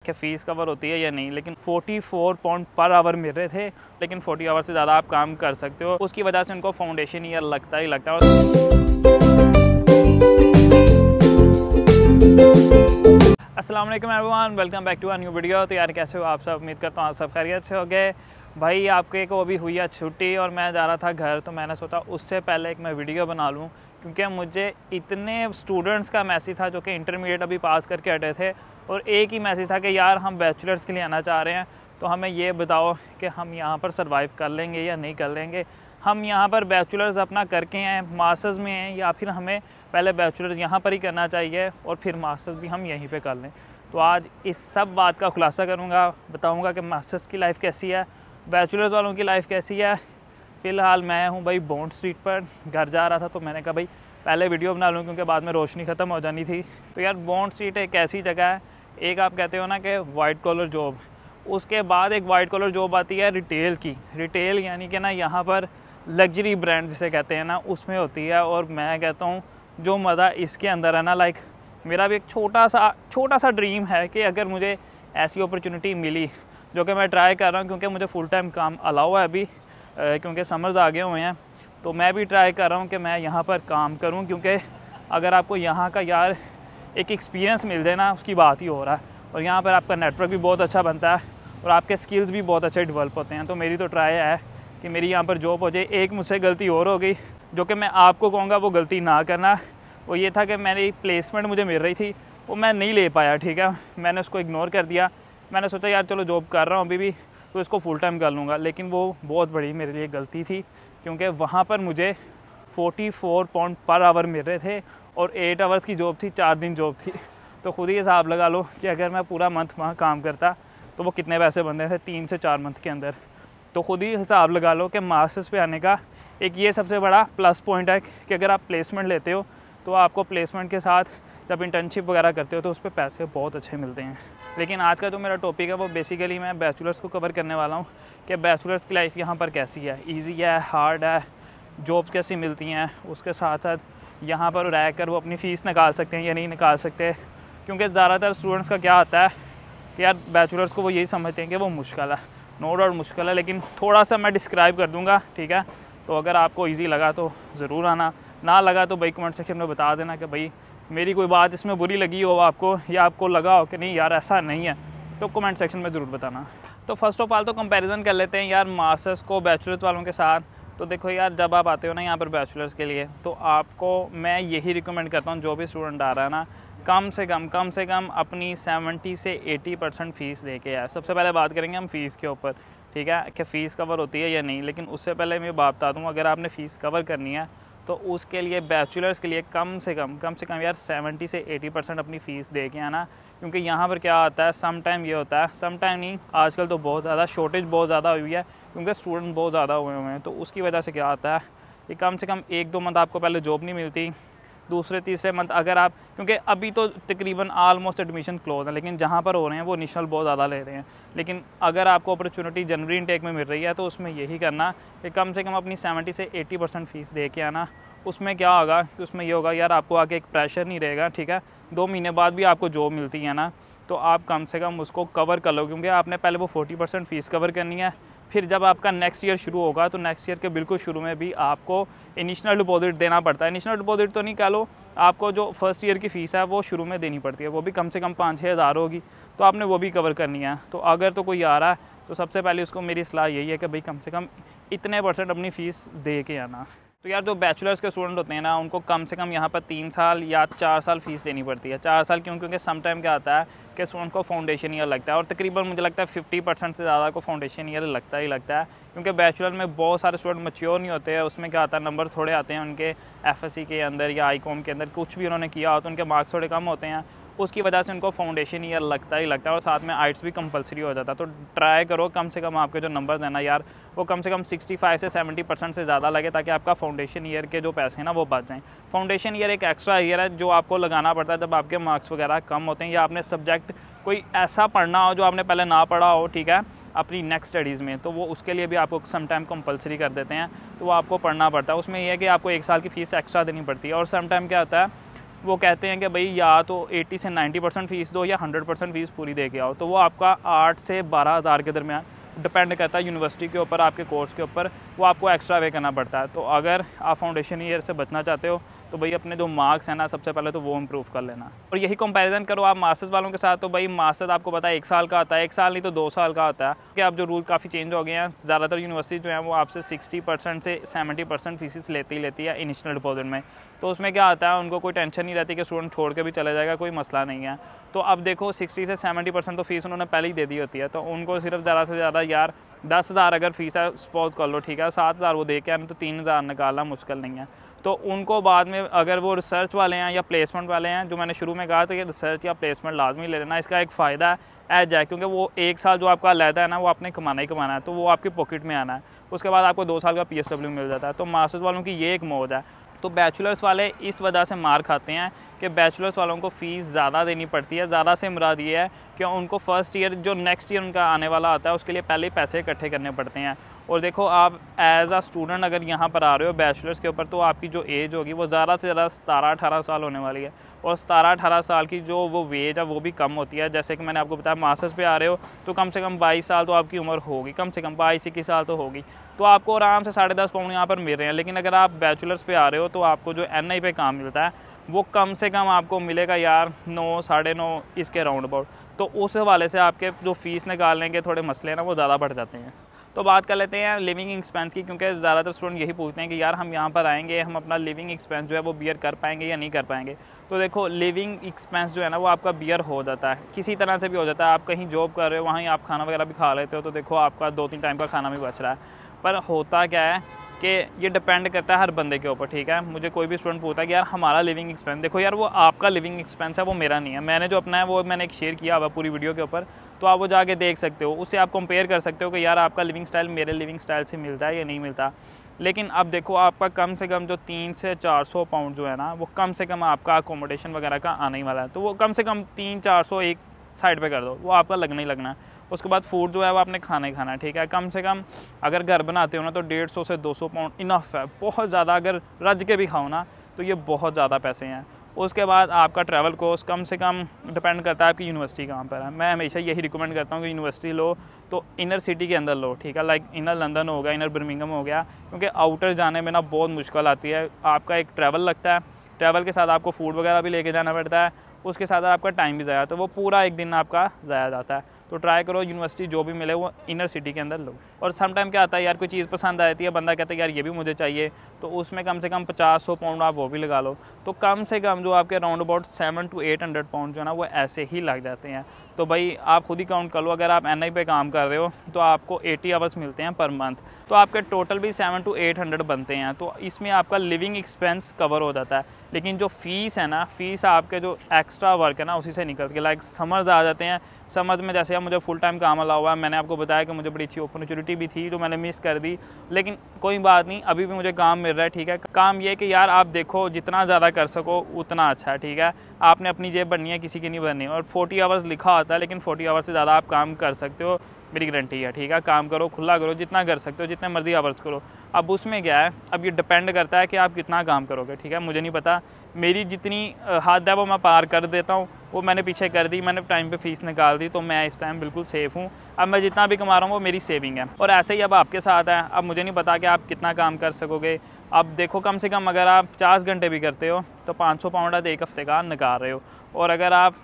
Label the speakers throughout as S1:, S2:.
S1: कि fees cover होती है या नहीं, लेकिन 44 पाउंड पर आवर मिल रहे थे। लेकिन 40 आवर से ज़्यादा आप काम कर सकते हो, उसकी वजह से उनको फाउंडेशन ईयर लगता ही लगता है। अस्सलाम वालेकुम everyone, welcome back to a new video. तो यार कैसे हो आप सब? उम्मीद करता हूँ आप सब खैरियत से हो गए। भाई आपके को अभी हुई है छुट्टी और मैं जा रहा था घर, तो मैंने सोचा उससे पहले एक मैं वीडियो बना लूँ, क्योंकि मुझे इतने स्टूडेंट्स का मैसेज था जो कि इंटरमीडिएट अभी पास करके हटे थे, और एक ही मैसेज था कि यार हम बैचलर्स के लिए आना चाह रहे हैं, तो हमें ये बताओ कि हम यहाँ पर सर्वाइव कर लेंगे या नहीं कर लेंगे। हम यहाँ पर बैचलर्स अपना करके हैं, मास्टर्स में हैं, या फिर हमें पहले बैचलर्स यहाँ पर ही करना चाहिए और फिर मास्टर्स भी हम यहीं पे कर लें। तो आज इस सब बात का खुलासा करूँगा, बताऊँगा कि मास्टर्स की लाइफ कैसी है, बैचलर्स वालों की लाइफ कैसी है। फ़िलहाल मैं हूँ भाई बॉन्ड स्ट्रीट पर, घर जा रहा था, तो मैंने कहा भाई पहले वीडियो बना लूँ क्योंकि बाद में रोशनी ख़त्म हो जानी थी। तो यार बॉन्ड स्ट्रीट एक ऐसी जगह है, एक आप कहते हो ना कि वाइट कॉलर जॉब, उसके बाद एक वाइट कॉलर जॉब आती है रिटेल की। रिटेल यानी कि ना यहाँ पर लग्जरी ब्रांड जिसे कहते हैं ना, उसमें होती है। और मैं कहता हूँ जो मज़ा इसके अंदर है ना, लाइक मेरा भी एक छोटा सा ड्रीम है कि अगर मुझे ऐसी अपॉर्चुनिटी मिली, जो कि मैं ट्राई कर रहा हूँ क्योंकि मुझे फुल टाइम काम अलाउ है अभी, क्योंकि समर्स आ गए हुए हैं, तो मैं भी ट्राई कर रहा हूँ कि मैं यहाँ पर काम करूँ। क्योंकि अगर आपको यहाँ का यार एक एक्सपीरियंस मिल जाए ना, उसकी बात ही हो रहा है। और यहाँ पर आपका नेटवर्क भी बहुत अच्छा बनता है और आपके स्किल्स भी बहुत अच्छे डेवलप होते हैं। तो मेरी तो ट्राई है कि मेरी यहाँ पर जॉब हो जाए। एक मुझसे गलती और हो गई जो कि मैं आपको कहूँगा वो गलती ना करना, वो ये था कि मेरी प्लेसमेंट मुझे मिल रही थी, वो मैं नहीं ले पाया, ठीक है। मैंने उसको इग्नोर कर दिया। मैंने सोचा यार चलो जॉब कर रहा हूँ अभी भी, तो इसको फुल टाइम कर लूँगा। लेकिन वो बहुत बड़ी मेरे लिए गलती थी, क्योंकि वहाँ पर मुझे 44 पाउंड पर आवर मिल रहे थे और 8 आवर्स की जॉब थी, 4 दिन जॉब थी। तो खुद ही हिसाब लगा लो कि अगर मैं पूरा मंथ वहाँ काम करता तो वो कितने पैसे बनते थे 3 से 4 मंथ के अंदर। तो खुद ही हिसाब लगा लो कि मास्टर्स पे आने का एक ये सबसे बड़ा प्लस पॉइंट है कि अगर आप प्लेसमेंट लेते हो तो आपको प्लेसमेंट के साथ जब इंटर्नशिप वगैरह करते हो तो उस पर पैसे बहुत अच्छे मिलते हैं। लेकिन आज का जो मेरा टॉपिक है वो बेसिकली मैं बैचलर्स को कवर करने वाला हूँ कि बैचलर्स की लाइफ यहाँ पर कैसी है, ईजी है, हार्ड है, जॉब्स कैसी मिलती हैं, उसके साथ साथ यहाँ पर रह कर वो अपनी फ़ीस निकाल सकते हैं या नहीं निकाल सकते। क्योंकि ज़्यादातर स्टूडेंट्स का क्या आता है कि यार बैचलर्स को वो यही समझते हैं कि वो मुश्किल है, नो डाउट मुश्किल है, लेकिन थोड़ा सा मैं डिस्क्राइब कर दूँगा, ठीक है। तो अगर आपको ईजी लगा तो ज़रूर आना, ना लगा तो भाई कमेंट सेक्शन में बता देना कि भाई मेरी कोई बात इसमें बुरी लगी हो आपको, या आपको लगा हो कि नहीं यार ऐसा नहीं है, तो कमेंट सेक्शन में ज़रूर बताना। तो फर्स्ट ऑफ़ ऑल तो कंपैरिजन कर लेते हैं यार मास्टर्स को बैचलर्स वालों के साथ। तो देखो यार, जब आप आते हो ना यहाँ पर बैचलर्स के लिए, तो आपको मैं यही रिकमेंड करता हूँ, जो भी स्टूडेंट आ रहा है ना, कम से कम अपनी 70 से 80% फ़ीस दे के आए। सबसे पहले बात करेंगे हम फ़ीस के ऊपर, ठीक है, कि फ़ीस कवर होती है या नहीं। लेकिन उससे पहले मैं बात बता दूँ, अगर आपने फ़ीस कवर करनी है तो उसके लिए बैचलर्स के लिए कम से कम यार 70 से 80% अपनी फ़ीस दे के आना। क्योंकि यहाँ पर क्या आता है, सम टाइम ये होता है, सम टाइम नहीं, आजकल तो बहुत ज़्यादा शॉर्टेज बहुत ज़्यादा हुई है, क्योंकि स्टूडेंट बहुत ज़्यादा हुए हैं। तो उसकी वजह से क्या आता है कि कम से कम 1-2 मंथ आपको पहले जॉब नहीं मिलती, दूसरे तीसरे मंथ अगर आप, क्योंकि अभी तो तकरीबन आलमोस्ट एडमिशन क्लोज है, लेकिन जहाँ पर हो रहे हैं वो इनिशियल बहुत ज़्यादा ले रहे हैं। लेकिन अगर आपको अपॉर्चुनिटी जनवरी इनटेक में मिल रही है तो उसमें यही करना कि कम से कम अपनी 70 से 80% फ़ीस दे के आना। उसमें क्या होगा कि उसमें ये होगा यार, आपको आगे एक प्रेशर नहीं रहेगा, ठीक है। 2 महीने बाद भी आपको जॉब मिलती है ना, तो आप कम से कम उसको कवर कर लो, क्योंकि आपने पहले वो 40% फ़ीस कवर करनी है। फिर जब आपका नेक्स्ट ईयर शुरू होगा तो नेक्स्ट ईयर के बिल्कुल शुरू में भी आपको इनिशियल डिपॉजिट देना पड़ता है। इनिशियल डिपॉजिट तो नहीं कह लो, आपको जो फर्स्ट ईयर की फ़ीस है वो शुरू में देनी पड़ती है, वो भी कम से कम 5-6 हज़ार होगी, तो आपने वो भी कवर करनी है। तो अगर तो कोई आ रहा है तो सबसे पहले उसको मेरी सलाह यही है कि भाई कम से कम इतने % अपनी फ़ीस दे के आना। तो यार जो बैचलर्स के स्टूडेंट होते हैं ना, उनको कम से कम यहाँ पर 3 साल या 4 साल फ़ीस देनी पड़ती है। 4 साल क्यों? क्योंकि सम टाइम क्या आता है कि स्टूडेंट को फाउंडेशन ईयर लगता है, और तकरीबन मुझे लगता है 50% से ज़्यादा को फाउंडेशन ईयर लगता ही लगता है। क्योंकि बैचलर में बहुत सारे स्टूडेंट मैच्योर नहीं होते हैं, उसमें क्या आता है, नंबर थोड़े आते हैं उनके एफएससी के अंदर या आईकॉम के अंदर, कुछ भी उन्होंने किया हो तो उनके मार्क्स थोड़े कम होते हैं, उसकी वजह से उनको फाउंडेशन ईयर लगता ही लगता है, और साथ में आइट्स भी कंपलसरी हो जाता है। तो ट्राई करो कम से कम आपके जो नंबर्स हैं ना यार, वो कम से कम 65 से 70% से ज़्यादा लगे, ताकि आपका फाउंडेशन ईयर के जो पैसे हैं ना वो बच जाएँ। फाउंडेशन ईयर एक एक्स्ट्रा ईयर है जो आपको लगाना पड़ता है जब आपके मार्क्स वगैरह कम होते हैं, या आपने सब्जेक्ट कोई ऐसा पढ़ना हो जो आपने पहले ना पढ़ा हो, ठीक है, अपनी नेक्स्ट स्टडीज़ में, तो वो उसके लिए भी आपको सम टाइम कंपलसरी कर देते हैं, तो वो आपको पढ़ना पड़ता है। उसमें यह है कि आपको 1 साल की फ़ीस एक्स्ट्रा देनी पड़ती है। और सम टाइम क्या होता है वो कहते हैं कि भाई या तो 80 से 90% फ़ीस दो या 100% फ़ीस पूरी दे के आओ। तो वो आपका 8 से 12,000 के दरमियान डिपेंड करता है यूनिवर्सिटी के ऊपर, आपके कोर्स के ऊपर, वो आपको एक्स्ट्रा पे करना पड़ता है। तो अगर आप फाउंडेशन ईयर से बचना चाहते हो तो भाई अपने जो मार्क्स हैं ना, सबसे पहले तो वो इम्प्रूव कर लेना। और यही कंपैरिजन करो आप मास्टर्स वालों के साथ, तो भाई मास्टर्स आपको पता है 1 साल का आता है, 1 साल नहीं तो 2 साल का आता है। कि अब जो रूल काफ़ी चेंज हो गए हैं, ज़्यादातर यूनिवर्सिटी जो है वो आपसे 60% से 70% फीसिस लेती है इनिशियल डिपॉजिट में। तो उसमें क्या आता है, उनको कोई टेंशन नहीं रहती कि स्टूडेंट छोड़ के भी चले जाएगा, कोई मसला नहीं है। तो अब देखो 60 से 70% तो फीस उन्होंने पहले ही दे दी होती है, तो उनको सिर्फ ज़्यादा से ज़्यादा यार 10,000 अगर फीस है सपोज कर लो, ठीक है, 7,000 वो दे के आने, तो 3,000 निकालना मुश्किल नहीं है। तो उनको बाद में अगर वो रिसर्च वाले हैं या प्लेसमेंट वाले हैं, जो मैंने शुरू में कहा था कि रिसर्च या प्लेसमेंट लाजमी ले लेना, इसका एक फ़ायदा एज है, क्योंकि वो 1 साल जो आपका अलहदा है ना, वो आपने कमाना ही कमाना है, तो वो आपकी पॉकेट में आना है। उसके बाद आपको 2 साल का PSW मिल जाता है। तो मास्टर्स वालों की ये एक मौज है। तो बैचलर्स वाले इस वजह से मार खाते हैं कि बैचलर्स वालों को फ़ीस ज़्यादा देनी पड़ती है। ज़्यादा से मुराद ये है कि उनको फ़र्स्ट ईयर जो नेक्स्ट ईयर उनका आने वाला आता है, उसके लिए पहले ही पैसे इकट्ठे करने पड़ते हैं। और देखो आप एज आ स्टूडेंट अगर यहाँ पर आ रहे हो बैचलर्स के ऊपर, तो आपकी जो एज होगी वो ज़्यादा से ज़्यादा 17-18 साल होने वाली है। और 17-18 साल की जो वो वेज है वो भी कम होती है। जैसे कि मैंने आपको बताया मास्टर्स पे आ रहे हो तो कम से कम 22 साल तो आपकी उम्र होगी, कम से कम 22-21 साल तो होगी। तो आपको आराम से 10.5 पाउंड यहाँ पर मिल रहे हैं। लेकिन अगर आप बैचलर्स पे आ रहे हो तो आपको जो NI पे काम मिलता है वो कम से कम आपको मिलेगा यार 9, 9.5 इसके राउंड अबाउट। तो उस हवाले से आपके जो फ़ीस निकालने के थोड़े मसले हैं ना, वो ज़्यादा बढ़ जाते हैं। तो बात कर लेते हैं लिविंग एक्सपेंस की, क्योंकि ज़्यादातर स्टूडेंट यही पूछते हैं कि यार हम यहाँ पर आएंगे, हम अपना लिविंग एक्सपेंस जो है वो बियर कर पाएंगे या नहीं कर पाएंगे। तो देखो लिविंग एक्सपेंस जो है ना वो आपका बियर हो जाता है, किसी तरह से भी हो जाता है। आप कहीं जॉब कर रहे हो, वहीं आप खाना वगैरह भी खा लेते हो, तो देखो आपका 2-3 टाइम का खाना भी बच रहा है। पर होता क्या है कि ये डिपेंड करता है हर बंदे के ऊपर, ठीक है। मुझे कोई भी स्टूडेंट पूछता है कि यार हमारा लिविंग एक्सपेंस, देखो यार वो आपका लिविंग एक्सपेंस है, वो मेरा नहीं है। मैंने जो अपना है वो मैंने एक शेयर किया हुआ पूरी वीडियो के ऊपर, तो आप वो जाके देख सकते हो। उससे आप कंपेयर कर सकते हो कि यार आपका लिविंग स्टाइल मेरे लिविंग स्टाइल से मिलता है या नहीं मिलता। लेकिन अब देखो आपका कम से कम जो 300 से 400 पाउंड जो है ना, वो कम से कम आपका अकोमोडेशन वगैरह का आने ही वाला है। तो वो कम से कम 300-400 एक साइड पे कर दो, वो आपका लगना ही लगना है। उसके बाद फूड जो है वो आपने खाना ही खाना है, ठीक है। कम से कम अगर घर बनाते हो ना तो 150 से 200 पाउंड इनफ है। बहुत ज़्यादा अगर रज के भी खाओ ना तो ये बहुत ज़्यादा पैसे हैं। उसके बाद आपका ट्रैवल कॉस्ट कम से कम डिपेंड करता है आपकी यूनिवर्सिटी कहाँ पर है। मैं हमेशा यही रिकमेंड करता हूँ कि यूनिवर्सिटी लो तो इनर सिटी के अंदर लो, ठीक है। लाइक इनर लंदन हो गया, इनर बर्मिंघम हो गया, क्योंकि आउटर जाने में ना बहुत मुश्किल आती है। आपका एक ट्रैवल लगता है, ट्रैवल के साथ आपको फूड वगैरह भी लेके जाना पड़ता है, उसके साथ आपका टाइम भी ज़ाया, तो वो पूरा एक दिन आपका ज़ाया जाता है। तो ट्राई करो यूनिवर्सिटी जो भी मिले वो इनर सिटी के अंदर लो। और सम टाइम क्या आता है यार, कोई चीज़ पसंद आती है, बंदा कहता है यार ये भी मुझे चाहिए, तो उसमें कम से कम 50-100 पाउंड आप वो भी लगा लो। तो कम से कम जो आपके राउंड अबाउट 700 to 800 पाउंड जो है ना वो ऐसे ही लग जाते हैं। तो भाई आप खुद ही काउंट कर लो, अगर आप NI पे काम कर रहे हो तो आपको 80 आवर्स मिलते हैं पर मंथ, तो आपके टोटल भी 700 to 800 बनते हैं। तो इसमें आपका लिविंग एक्सपेंस कवर हो जाता है। लेकिन जो फ़ीस है ना, फ़ीस आपके जो एक्स्ट्रा वर्क है ना उसी से निकलती है। लाइक समर्स आ जाते हैं, समझ में जैसे मुझे फुल टाइम काम मिला हुआ है, मैंने आपको बताया कि मुझे बड़ी अच्छी अपॉर्चुनिटी भी थी जो मैंने मिस कर दी, लेकिन कोई बात नहीं, अभी भी मुझे काम मिल रहा है, ठीक है। काम ये कि यार आप देखो जितना ज़्यादा कर सको उतना अच्छा है, ठीक है। आपने अपनी जेब भरनी है, किसी की नहीं भरनी। और 40 आवर्स लिखा होता है, लेकिन 40 आवर्स से ज़्यादा आप काम कर सकते हो, मेरी गारंटी है, ठीक है। काम करो, खुला करो, जितना कर सकते हो, जितने मर्जी आवर्स करो। अब उसमें क्या है, अब ये डिपेंड करता है कि आप कितना काम करोगे, ठीक है। मुझे नहीं पता, मेरी जितनी हद है वो मैं पार कर देता हूँ, वो मैंने पीछे कर दी, मैंने टाइम पे फ़ीस निकाल दी, तो मैं इस टाइम बिल्कुल सेफ़ हूँ। अब मैं जितना भी कमा रहा हूँ वो मेरी सेविंग है। और ऐसे ही अब आपके साथ है। अब मुझे नहीं पता कि आप कितना काम कर सकोगे। अब देखो कम से कम अगर आप 50 घंटे भी करते हो तो 500 पाउंड आप एक हफ़्ते का निकाल रहे हो, और अगर आप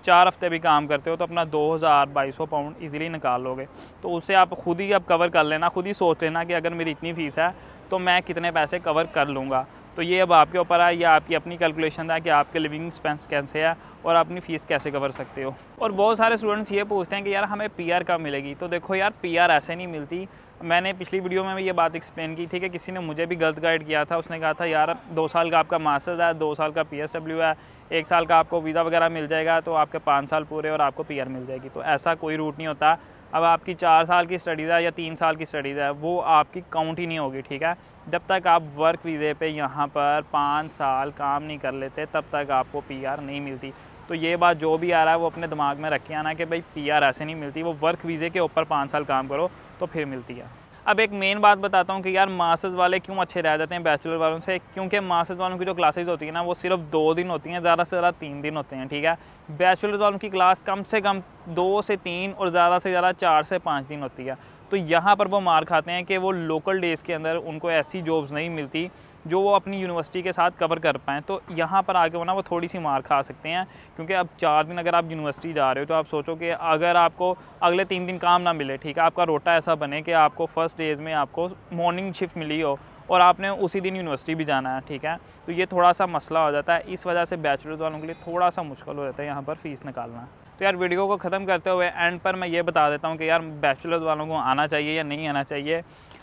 S1: 4 हफ्ते भी काम करते हो तो अपना 2000-2200 पाउंड ईज़िली निकाल लोगे। तो उससे आप खुद ही अब कवर कर लेना, खुद ही सोच लेना कि अगर मेरी इतनी फ़ीस है तो मैं कितने पैसे कवर कर लूँगा। तो ये अब आपके ऊपर है, या आपकी अपनी कैलकुलेशन है कि आपके लिविंग एक्सपेंस कैसे है और अपनी फ़ीस कैसे कवर सकते हो। और बहुत सारे स्टूडेंट्स ये पूछते हैं कि यार हमें PR कब मिलेगी। तो देखो यार PR ऐसे नहीं मिलती। मैंने पिछली वीडियो में भी ये बात एक्सप्लेन की थी कि किसी ने मुझे भी गलत गाइड किया था। उसने कहा था यार 2 साल का आपका मास्टर्स है, 2 साल का PSW है, 1 साल का आपको वीज़ा वगैरह मिल जाएगा, तो आपके 5 साल पूरे और आपको PR मिल जाएगी। तो ऐसा कोई रूट नहीं होता। अब आपकी 4 साल की स्टडीज़ है या 3 साल की स्टडीज़ है, वो आपकी काउंट ही नहीं होगी, ठीक है। जब तक आप वर्क वीज़े पे यहाँ पर 5 साल काम नहीं कर लेते तब तक आपको PR नहीं मिलती। तो ये बात जो भी आ रहा है वो अपने दिमाग में रखे आना कि भाई PR ऐसे नहीं मिलती, वो वर्क वीज़े के ऊपर 5 साल काम करो तो फिर मिलती है। अब एक मेन बात बताता हूँ कि यार मास्टर्स वाले क्यों अच्छे रह जाते हैं बैचलर वालों से, क्योंकि मास्टर्स वालों की जो क्लासेस होती है ना वो सिर्फ 2 दिन होती हैं, ज़्यादा से ज़्यादा 3 दिन होते हैं, ठीक है। बैचलर वालों की क्लास कम से कम 2 से 3 और ज़्यादा से ज़्यादा 4 से 5 दिन होती है। तो यहाँ पर वो मार खाते हैं कि वो लोकल डेज़ के अंदर उनको ऐसी जॉब्स नहीं मिलती जो वो अपनी यूनिवर्सिटी के साथ कवर कर पाएँ। तो यहाँ पर आके वो ना वो थोड़ी सी मार खा सकते हैं, क्योंकि अब 4 दिन अगर आप यूनिवर्सिटी जा रहे हो तो आप सोचो कि अगर आपको अगले 3 दिन काम ना मिले, ठीक है, आपका रोटा ऐसा बने कि आपको फर्स्ट डेज़ में आपको मॉर्निंग शिफ्ट मिली हो और आपने उसी दिन यूनिवर्सिटी भी जाना है, ठीक है, तो ये थोड़ा सा मसला हो जाता है। इस वजह से बैचलर्स वालों के लिए थोड़ा सा मुश्किल हो जाता है यहाँ पर फ़ीस निकालना। तो यार वीडियो को ख़त्म करते हुए एंड पर मैं ये बता देता हूँ कि यार बैचलर्स वालों को आना चाहिए या नहीं आना चाहिए।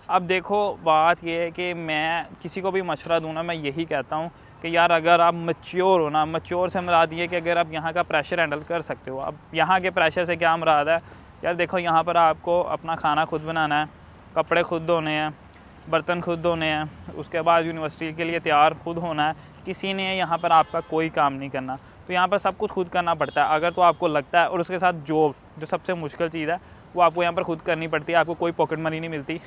S1: अब देखो बात ये है कि मैं किसी को भी मशवरा दूँ ना, मैं यही कहता हूँ कि यार अगर आप मैच्योर हो ना, मैच्योर से मुराद ये कि अगर आप यहाँ का प्रेशर हैंडल कर सकते हो। अब यहाँ के प्रेशर से क्या मुराद है यार, देखो यहाँ पर आपको अपना खाना खुद बनाना है, कपड़े खुद धोने हैं, बर्तन खुद धोने हैं, उसके बाद यूनिवर्सिटी के लिए तैयार खुद होना है, किसी ने यहाँ पर आपका कोई काम नहीं करना। तो यहाँ पर सब कुछ खुद करना पड़ता है अगर तो आपको लगता है, और उसके साथ जॉब जो सबसे मुश्किल चीज़ है वो आपको यहाँ पर खुद करनी पड़ती है, आपको कोई पॉकेट मनी नहीं मिलती।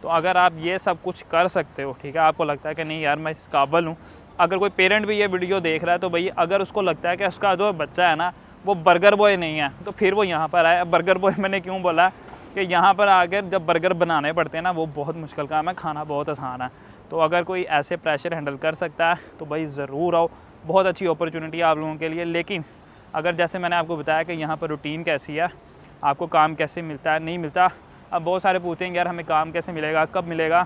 S1: तो अगर आप ये सब कुछ कर सकते हो, ठीक है, आपको लगता है कि नहीं यार मैं इस काबिल हूँ। अगर कोई पेरेंट भी ये वीडियो देख रहा है तो भाई अगर उसको लगता है कि उसका जो बच्चा है ना वो बर्गर बॉय नहीं है तो फिर वो यहाँ पर आए। बर्गर बॉय मैंने क्यों बोला कि यहाँ पर आकर जब बर्गर बनाने पड़ते हैं ना वो बहुत मुश्किल काम है, खाना बहुत आसान है। तो अगर कोई ऐसे प्रेशर हैंडल कर सकता है तो भाई ज़रूर आओ, बहुत अच्छी अपॉर्चुनिटी है आप लोगों के लिए। लेकिन अगर जैसे मैंने आपको बताया कि यहाँ पर रूटीन कैसी है, आपको काम कैसे मिलता है नहीं मिलता। अब बहुत सारे पूछते हैं यार हमें काम कैसे मिलेगा, कब मिलेगा,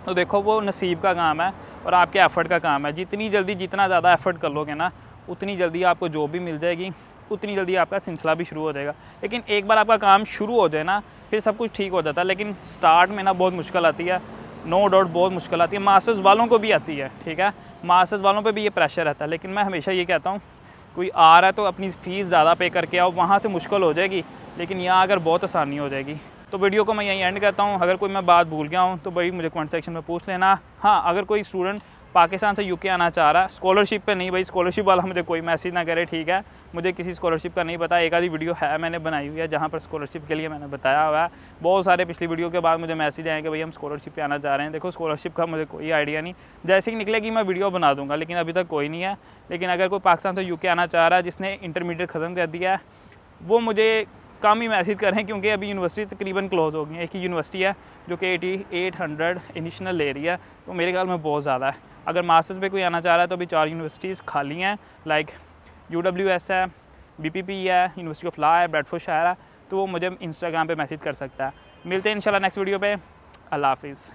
S1: तो देखो वो नसीब का काम है और आपके एफ़र्ट का काम है। जितनी जल्दी जितना ज़्यादा एफ़र्ट कर लोगे ना उतनी जल्दी आपको जॉब भी मिल जाएगी, उतनी जल्दी आपका सिलसिला भी शुरू हो जाएगा। लेकिन एक बार आपका काम शुरू हो जाए ना फिर सब कुछ ठीक हो जाता है। लेकिन स्टार्ट में ना बहुत मुश्किल आती है, नो डाउट बहुत मुश्किल आती है, मास्टर्स वालों को भी आती है, ठीक है, मास्टर्स वालों पे भी ये प्रेशर रहता है। लेकिन मैं हमेशा ये कहता हूँ कोई आ रहा है तो अपनी फ़ीस ज़्यादा पे करके आओ, वहाँ से मुश्किल हो जाएगी लेकिन यहाँ अगर बहुत आसानी हो जाएगी। तो वीडियो को मैं यहीं एंड करता हूँ। अगर कोई मैं बात भूल गया हूँ तो भाई मुझे कमेंट सेक्शन में पूछ लेना। हाँ, अगर कोई स्टूडेंट पाकिस्तान से यूके आना चाह रहा है स्कॉलरशिप पे नहीं, भाई स्कॉलरशिप वाला मुझे कोई मैसेज ना करे, ठीक है, मुझे किसी स्कॉलरशिप का नहीं पता। एक आधी वीडियो है मैंने बनाई हुई है जहाँ पर स्कॉलरशिप के लिए मैंने बताया हुआ है। बहुत सारे पिछली वीडियो के बाद मुझे मैसेज आए कि भाई हम स्कॉलरशिप पे आना चाह रहे हैं। देखो स्कॉलरशिप का मुझे कोई आइडिया नहीं, जैसे ही निकलेगी मैं वीडियो बना दूँगा, लेकिन अभी तक कोई नहीं है। लेकिन अगर कोई पाकिस्तान से यूके आना चाह रहा है जिसने इंटरमीडिएट ख़त्म कर दिया है वो मुझे कम ही मैसेज करें, क्योंकि अभी यूनिवर्सिटी तकरीबन क्लोज हो गई है। एक ही यूनिवर्सिटी है जो कि 8800 इनिशनल ले रही है, तो मेरे ख्याल में बहुत ज़्यादा है। अगर मास्टर्स पे कोई आना चाह रहा है तो अभी 4 यूनिवर्सिटीज़ खाली हैं, लाइक UWS है, BPP है, यूनिवर्सिटी ऑफ लॉ है, ब्रैडफोर्डशायर है। तो वो मुझे इंस्टाग्राम पे मैसेज कर सकता है। मिलते हैं इंशाल्लाह नेक्स्ट वीडियो पे। अल्लाह हाफिज़।